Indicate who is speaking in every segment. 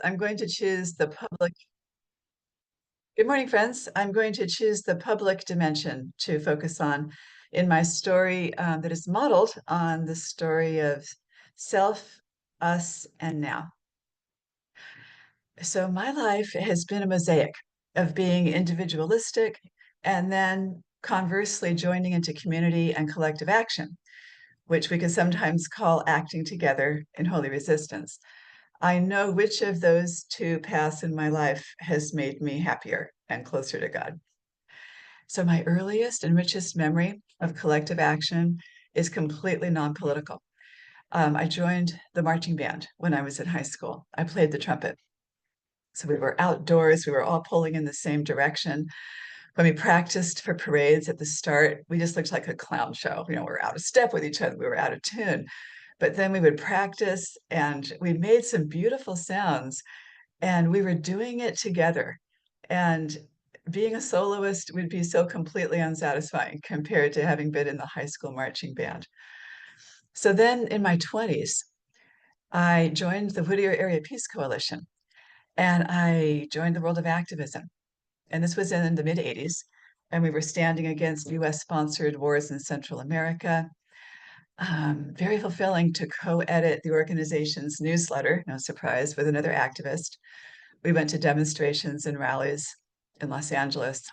Speaker 1: I'm going to choose the public. Good morning, friends. I'm going to choose the public dimension to focus on in my story that is modeled on the story of self, us, and now. So my life has been a mosaic of being individualistic and then conversely joining into community and collective action, which we could sometimes call acting together in holy resistance. I know which of those two paths in my life has made me happier and closer to God. So, my earliest and richest memory of collective action is completely non political. I joined the marching band when I was in high school. I played the trumpet. So, we were outdoors, we were all pulling in the same direction. When we practiced for parades at the start, we just looked like a clown show. We were out of step with each other, we were out of tune. But then we would practice and we made some beautiful sounds and we were doing it together. And being a soloist would be so completely unsatisfying compared to having been in the high school marching band. So then in my 20s, I joined the Whittier Area Peace Coalition and I joined the world of activism. And this was in the mid 80s. And we were standing against US sponsored wars in Central America. Very fulfilling to co edit the organization's newsletter, no surprise, with another activist. We went to demonstrations and rallies in Los Angeles.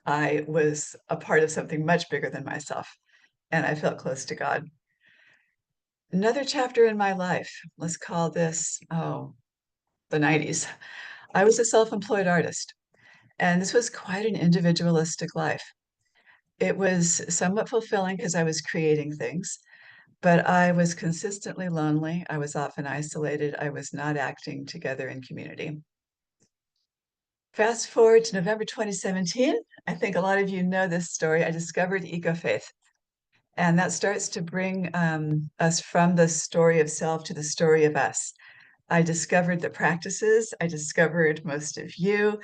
Speaker 1: I was a part of something much bigger than myself, and I felt close to God. Another chapter in my life, let's call this, the 90s. I was a self employed artist, and this was quite an individualistic life. It was somewhat fulfilling because I was creating things, but I was consistently lonely. I was often isolated. I was not acting together in community. Fast forward to November 2017. I think a lot of you know this story. I discovered eco-faith, and that starts to bring us from the story of self to the story of us. I discovered the practices, I discovered most of you,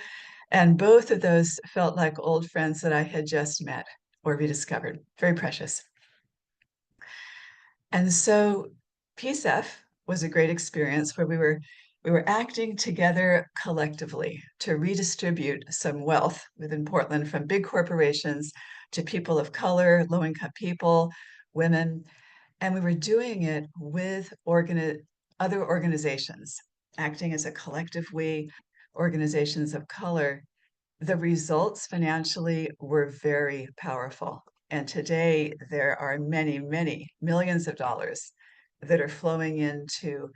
Speaker 1: and both of those felt like old friends that I had just met or rediscovered. Very precious. And so PSF was a great experience where we were acting together collectively to redistribute some wealth within Portland from big corporations to people of color, low-income people, women, and we were doing it with other organizations, acting as a collective we, organizations of color. The results financially were very powerful. And today there are many, many millions of dollars that are flowing into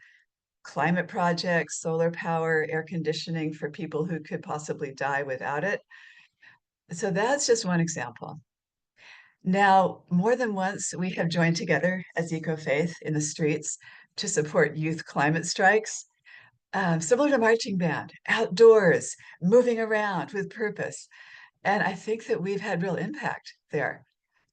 Speaker 1: climate projects, solar power, air conditioning for people who could possibly die without it. So that's just one example. Now, more than once, we have joined together as EcoFaith in the streets to support youth climate strikes, similar to marching band, outdoors, moving around with purpose. And I think that we've had real impact there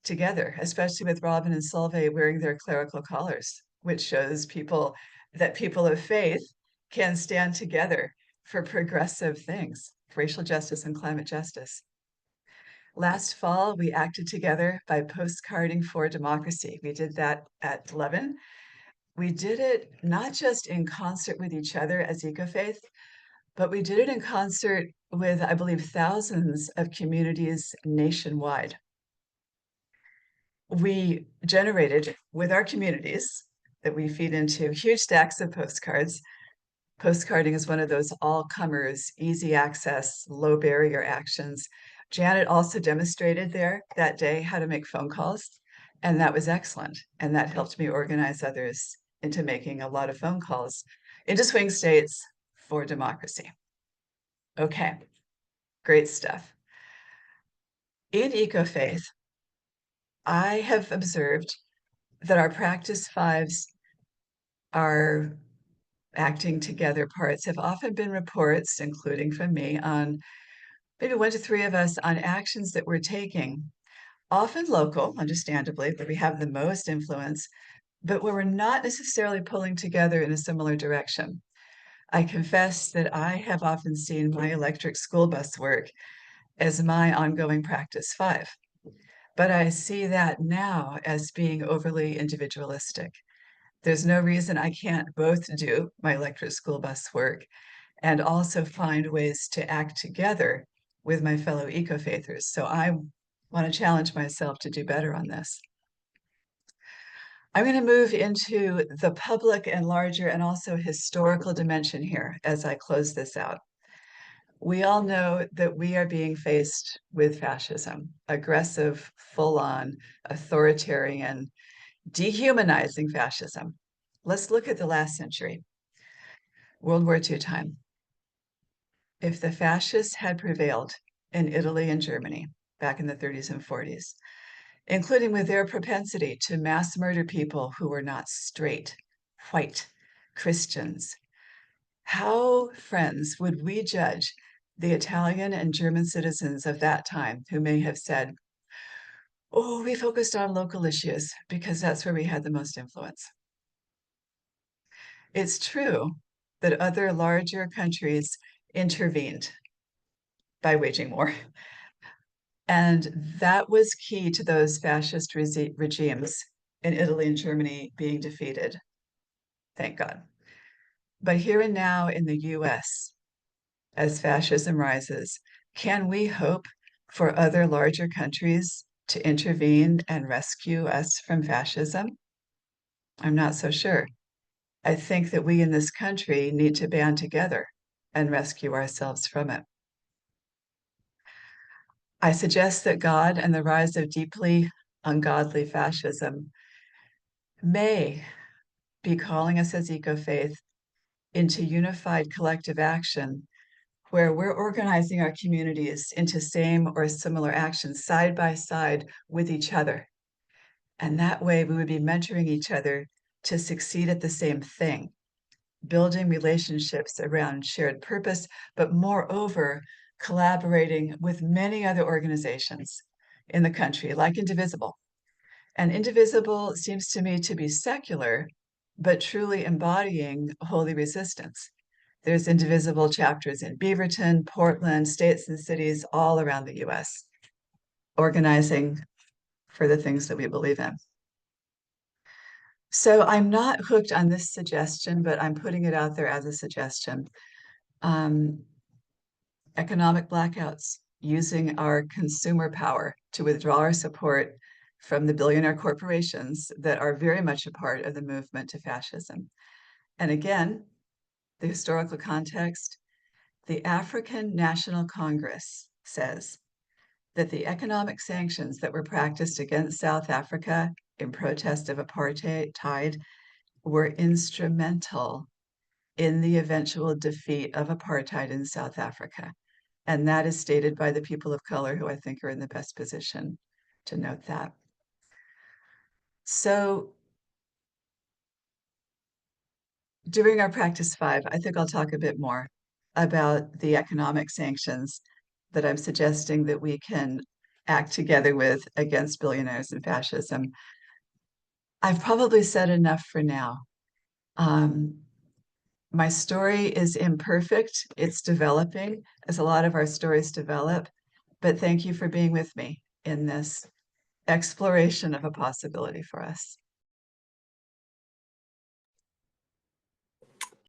Speaker 1: together, especially with Robin and Solveig wearing their clerical collars, which shows people that people of faith can stand together for progressive things, racial justice and climate justice. Last fall, we acted together by postcarding for democracy. We did that at 11. We did it not just in concert with each other as EcoFaith, but we did it in concert with, I believe, thousands of communities nationwide. We generated with our communities that we feed into huge stacks of postcards. Postcarding is one of those all-comers, easy access, low barrier actions. Janet also demonstrated there that day how to make phone calls, and that was excellent. And that helped me organize others into making a lot of phone calls into swing states for democracy. Okay, great stuff. In EcoFaith, I have observed that our practice fives, our acting together parts, have often been reports, including from me, on maybe 1 to 3 of us on actions that we're taking, often local, understandably, where we have the most influence, but where we're not necessarily pulling together in a similar direction. I confess that I have often seen my electric school bus work as my ongoing practice five, but I see that now as being overly individualistic. There's no reason I can't both do my electric school bus work and also find ways to act together with my fellow eco-faithers. So I want to challenge myself to do better on this. I'm going to move into the public and larger and also historical dimension here as I close this out. We all know that we are being faced with fascism, aggressive, full-on, authoritarian, dehumanizing fascism. Let's look at the last century, World War II time. If the fascists had prevailed in Italy and Germany back in the 30s and 40s, including with their propensity to mass murder people who were not straight, white, Christians, how, friends, would we judge the Italian and German citizens of that time who may have said, oh, we focused on local issues because that's where we had the most influence? It's true that other larger countries intervened by waging war. And that was key to those fascist regimes in Italy and Germany being defeated. Thank God. But here and now in the US, as fascism rises, can we hope for other larger countries to intervene and rescue us from fascism? I'm not so sure. I think that we in this country need to band together and rescue ourselves from it. I suggest that God and the rise of deeply ungodly fascism may be calling us as eco-faith into unified collective action where we're organizing our communities into same or similar actions side by side with each other. And that way we would be mentoring each other to succeed at the same thing, building relationships around shared purpose, but moreover, collaborating with many other organizations in the country, like Indivisible. And Indivisible seems to me to be secular, but truly embodying holy resistance. There's Indivisible chapters in Beaverton, Portland, states and cities all around the US, organizing for the things that we believe in. So I'm not hooked on this suggestion, but I'm putting it out there as a suggestion. Economic blackouts, using our consumer power to withdraw our support from the billionaire corporations that are very much a part of the movement to fascism. And again, the historical context, the African National Congress says that the economic sanctions that were practiced against South Africa in protest of apartheid were instrumental in the eventual defeat of apartheid in South Africa. And that is stated by the people of color who I think are in the best position to note that. So during our practice 5, I think I'll talk a bit more about the economic sanctions that I'm suggesting that we can act together with against billionaires and fascism. I've probably said enough for now. My story is imperfect. It's developing as a lot of our stories develop, but thank you for being with me in this exploration of a possibility for us.